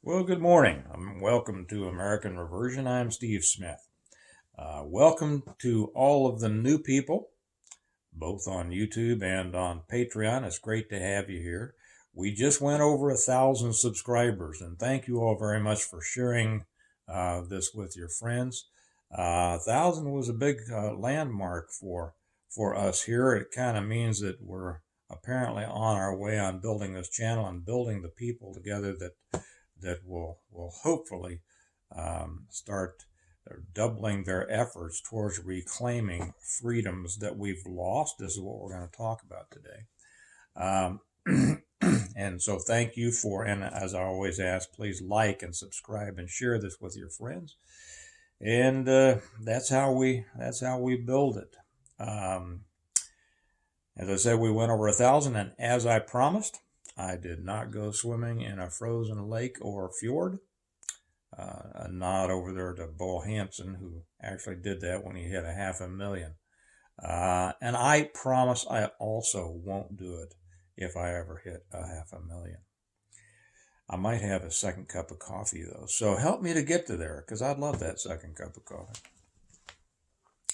Well, good morning. Welcome to American Reversion. I'm Steve Smith. Welcome to all of the new people, both on YouTube and on Patreon. It's great to have you here. We just went over 1,000 subscribers, and thank you all very much for sharing this with your friends. 1,000 was a big landmark for us here. It kind of means that we're apparently on our way on building this channel and building the people together that will hopefully start doubling their efforts towards reclaiming freedoms that we've lost. This is what we're going to talk about today. And so thank you and as I always ask, please like and subscribe and share this with your friends. And that's how we build it. As I said, we went over 1,000, and as I promised, I did not go swimming in a frozen lake or fjord. A nod over there to Bo Hansen, who actually did that when he hit 500,000. And I promise I also won't do it if I ever hit 500,000. I might have a second cup of coffee, though. So help me to get to there, because I'd love that second cup of coffee.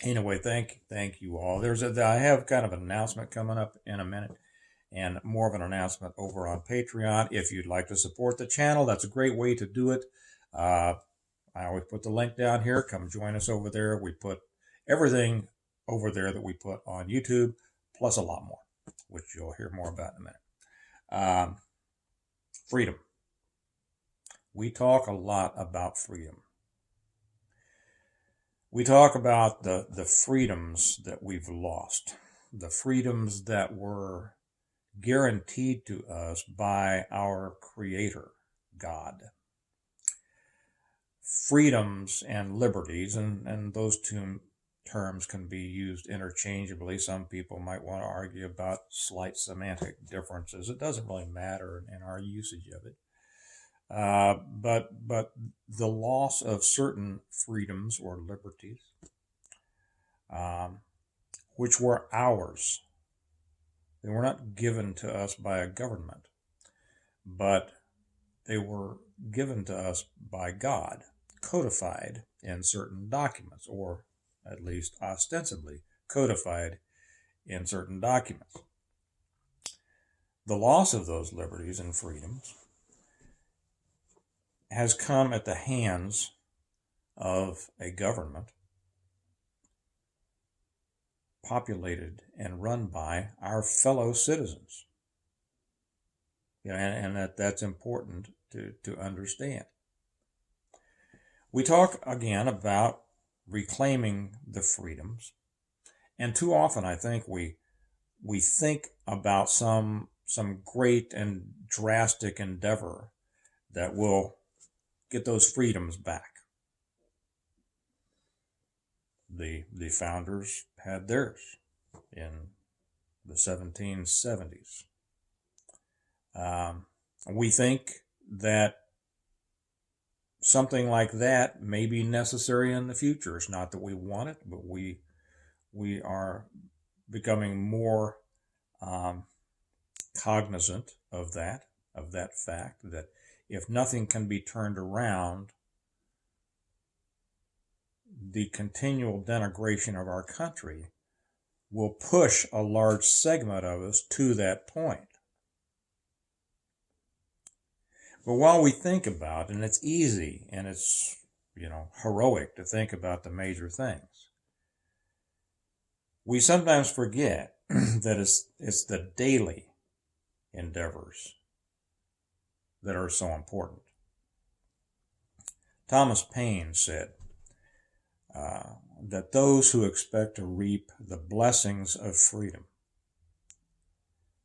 Anyway, thank you all. I have kind of an announcement coming up in a minute, and more of an announcement over on Patreon. If you'd like to support the channel, that's a great way to do it. I always put the link down here. Come join us over there. We put everything over there that we put on YouTube, plus a lot more, which you'll hear more about in a minute. Freedom. We talk a lot about freedom. We talk about the freedoms that we've lost, the freedoms that were guaranteed to us by our Creator, God. Freedoms and liberties, and those two terms can be used interchangeably. Some people might want to argue about slight semantic differences. It doesn't really matter in our usage of it. But the loss of certain freedoms or liberties, which were ours, they were not given to us by a government, but they were given to us by God, codified in certain documents, or at least ostensibly codified in certain documents. The loss of those liberties and freedoms has come at the hands of a government populated and run by our fellow citizens. And that's important to understand. We talk again about reclaiming the freedoms, and too often I think we think about some great and drastic endeavor that will get those freedoms back. The founders had theirs in the 1770s. We think that something like that may be necessary in the future. It's not that we want it, but we are becoming more cognizant of that fact, that if nothing can be turned around, the continual denigration of our country will push a large segment of us to that point. But while we think about, and it's easy and it's, heroic to think about the major things, we sometimes forget that it's the daily endeavors that are so important. Thomas Paine said that those who expect to reap the blessings of freedom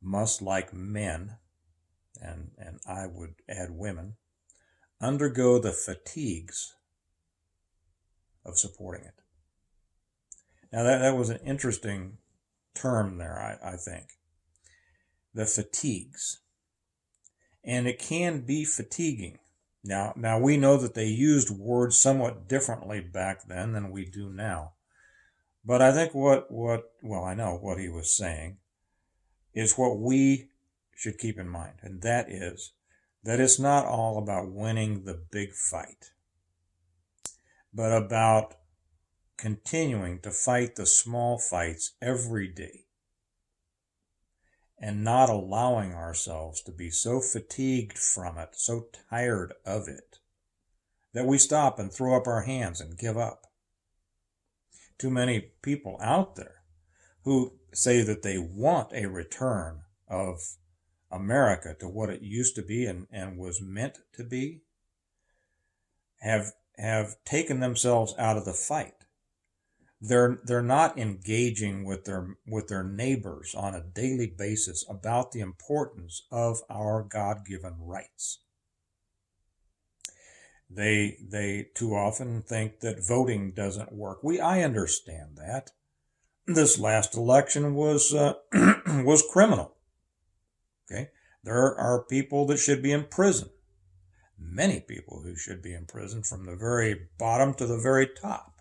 must, like men, and I would add women, undergo the fatigues of supporting it. Now that was an interesting term there, I think. The fatigues. And it can be fatiguing. Now we know that they used words somewhat differently back then than we do now. But I think I know what he was saying is what we should keep in mind, and that is that it's not all about winning the big fight, but about continuing to fight the small fights every day and not allowing ourselves to be so fatigued from it, so tired of it, that we stop and throw up our hands and give up. Too many people out there who say that they want a return of America to what it used to be and was meant to be have taken themselves out of the fight. They're not engaging with their neighbors on a daily basis about the importance of our God-given rights. They too often think that voting doesn't work. I understand that. This last election was was criminal. Okay, there are people that should be in prison. Many people who should be in prison, from the very bottom to the very top.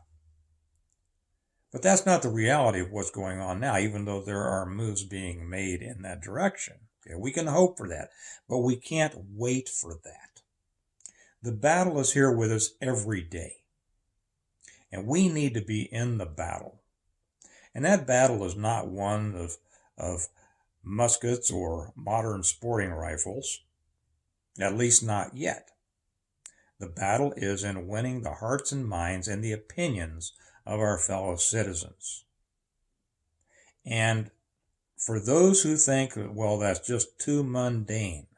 But that's not the reality of what's going on now, even though there are moves being made in that direction. Okay, we can hope for that, but we can't wait for that. The battle is here with us every day, and we need to be in the battle. And that battle is not one of muskets or modern sporting rifles, at least not yet. The battle is in winning the hearts and minds and the opinions of our fellow citizens. And for those who think that, well, that's just too mundane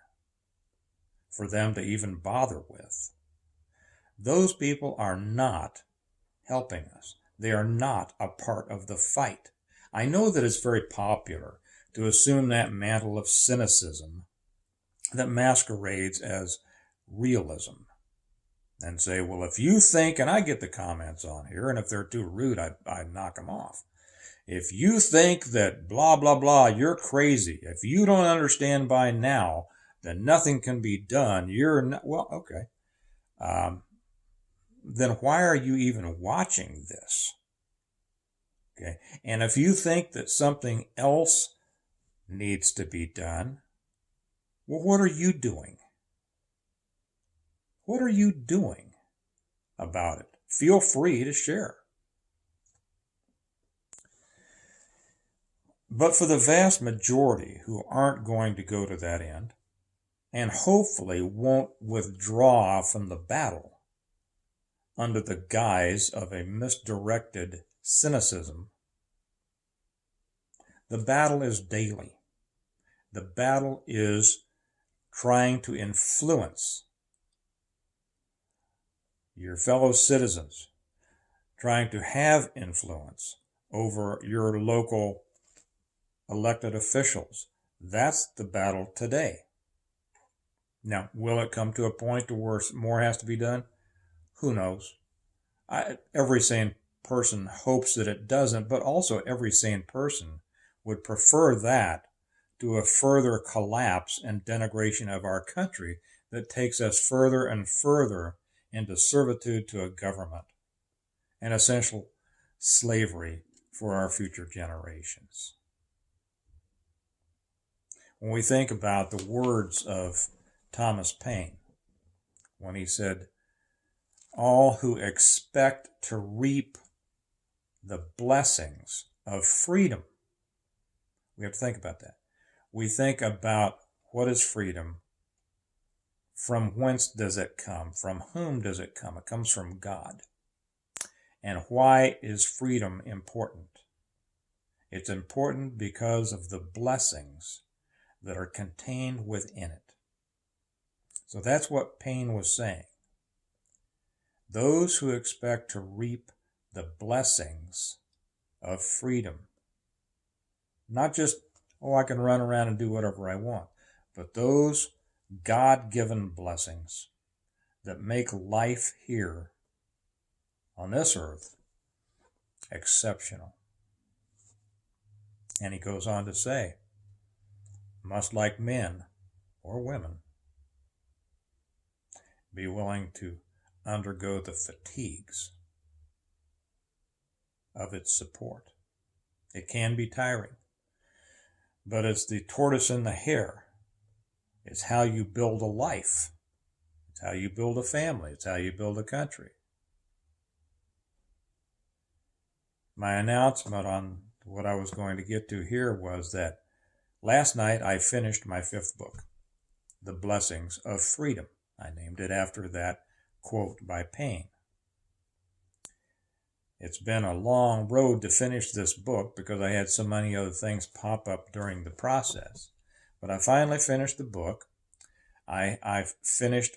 for them to even bother with, those people are not helping us. They are not a part of the fight. I know that it's very popular to assume that mantle of cynicism that masquerades as realism and say, well, if you think, and I get the comments on here, and if they're too rude, I knock them off. If you think that blah, blah, blah, you're crazy. If you don't understand by now that nothing can be done, you're not, well, okay. Then why are you even watching this? Okay. And if you think that something else needs to be done, well, what are you doing? What are you doing about it? Feel free to share. But for the vast majority who aren't going to go to that end, and hopefully won't withdraw from the battle under the guise of a misdirected cynicism, the battle is daily. The battle is trying to influence your fellow citizens, trying to have influence over your local elected officials. That's the battle today. Now, will it come to a point where more has to be done? Who knows? Every sane person hopes that it doesn't, but also every sane person would prefer that to a further collapse and denigration of our country that takes us further and further into servitude to a government and essential slavery for our future generations. When we think about the words of Thomas Paine, when he said, all who expect to reap the blessings of freedom, we have to think about that. We think about, what is freedom? From whence does it come? From whom does it come? It comes from God. And why is freedom important? It's important because of the blessings that are contained within it. So that's what Paine was saying. Those who expect to reap the blessings of freedom, not just, oh, I can run around and do whatever I want, but those God-given blessings that make life here on this earth exceptional. And he goes on to say, must, like men or women, be willing to undergo the fatigues of its support. It can be tiring, but it's the tortoise and the hare. It's how you build a life. It's how you build a family. It's how you build a country. My announcement on what I was going to get to here was that last night I finished my 5th book, The Blessings of Freedom. I named it after that quote by Paine. It's been a long road to finish this book because I had so many other things pop up during the process. But I finally finished the book. I've finished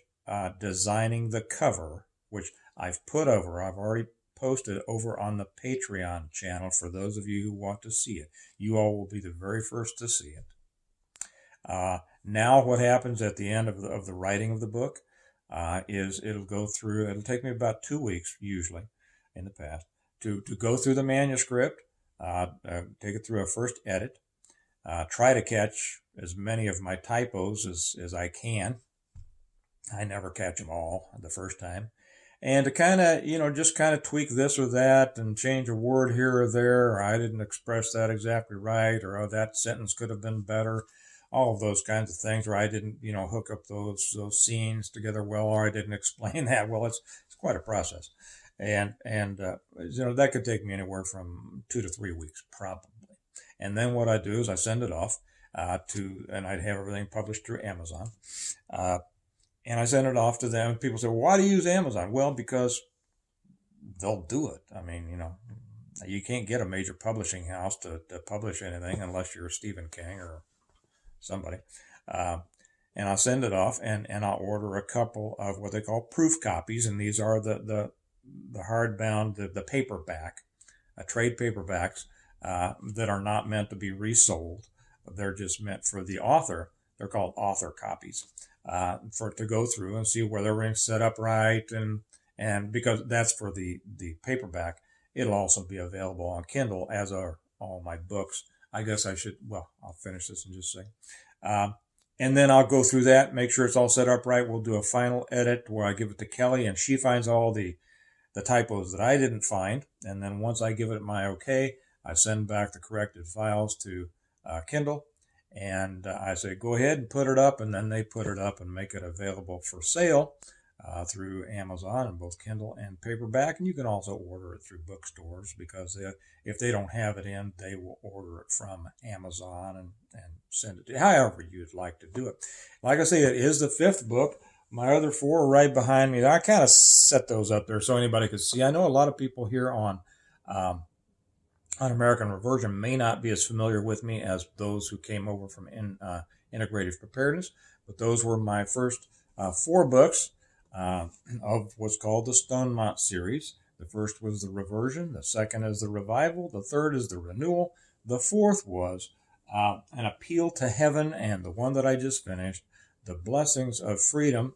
designing the cover, which I've already posted over on the Patreon channel for those of you who want to see it. You all will be the very first to see it. Now what happens at the end of the writing of the book is it'll take me about 2 weeks usually in the past to go through the manuscript, take it through a first edit, try to catch as many of my typos as I can. I never catch them all the first time. And to kind of tweak this or that and change a word here or there, or I didn't express that exactly right, or that sentence could have been better. All of those kinds of things, or I didn't, hook up those scenes together well, or I didn't explain that well. It's quite a process. And that could take me anywhere from 2 to 3 weeks, probably. And then what I do is I send it off and I'd have everything published through Amazon. And I send it off to them. People say, well, why do you use Amazon? Well, because they'll do it. I mean, you can't get a major publishing house to publish anything unless you're Stephen King or somebody. And I'll send it off and I'll order a couple of what they call proof copies. And these are the hardbound, the paperback, trade paperbacks that are not meant to be resold. They're just meant for the author. They're called author copies to go through and see whether everything's set up right. And because that's for the paperback, it'll also be available on Kindle, as are all my books. I guess I'll finish this in just a second. And then I'll go through that, make sure it's all set up right. We'll do a final edit where I give it to Kelly and she finds all the typos that I didn't find. And then once I give it my okay, I send back the corrected files to Kindle. And I say, go ahead and put it up. And then they put it up and make it available for sale through Amazon in both Kindle and paperback. And you can also order it through bookstores because if they don't have it in, they will order it from Amazon and send it to you, however you'd like to do it. Like I say, it is the 5th book. My other 4 are right behind me. I kind of set those up there so anybody could see. I know a lot of people here on American Reversion may not be as familiar with me as those who came over from Integrative Preparedness, but those were my first 4 books of what's called the Stonemont series. The first was the Reversion, the second is the Revival, the third is the Renewal, the fourth was an Appeal to Heaven, and the one that I just finished, The Blessings of Freedom.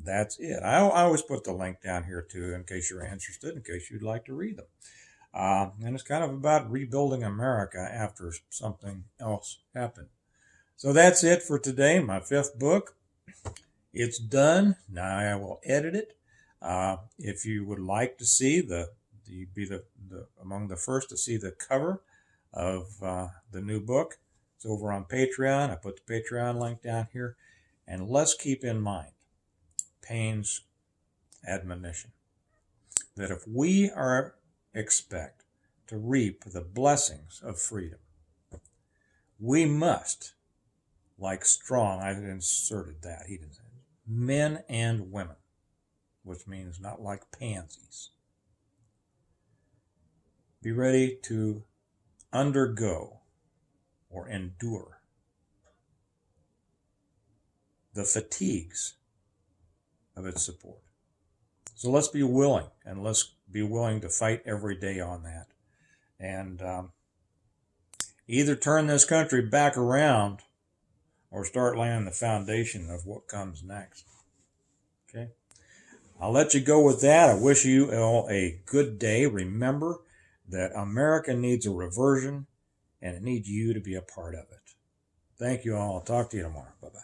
That's it. I always put the link down here too in case you're interested, in case you'd like to read them. And it's kind of about rebuilding America after something else happened. So that's it for today, my 5th book. It's done. Now I will edit it. If you would like to see be among the first to see the cover of the new book, it's over on Patreon. I put the Patreon link down here. And let's keep in mind Paine's admonition that if we expect to reap the blessings of freedom, we must, like strong, I inserted that, he didn't say it, men and women, which means not like pansies, be ready to undergo or endure the fatigues of its support. So let's be willing, and let's be willing to fight every day on that. And either turn this country back around or start laying the foundation of what comes next. Okay? I'll let you go with that. I wish you all a good day. Remember that America needs a reversion, and it needs you to be a part of it. Thank you all. I'll talk to you tomorrow. Bye-bye.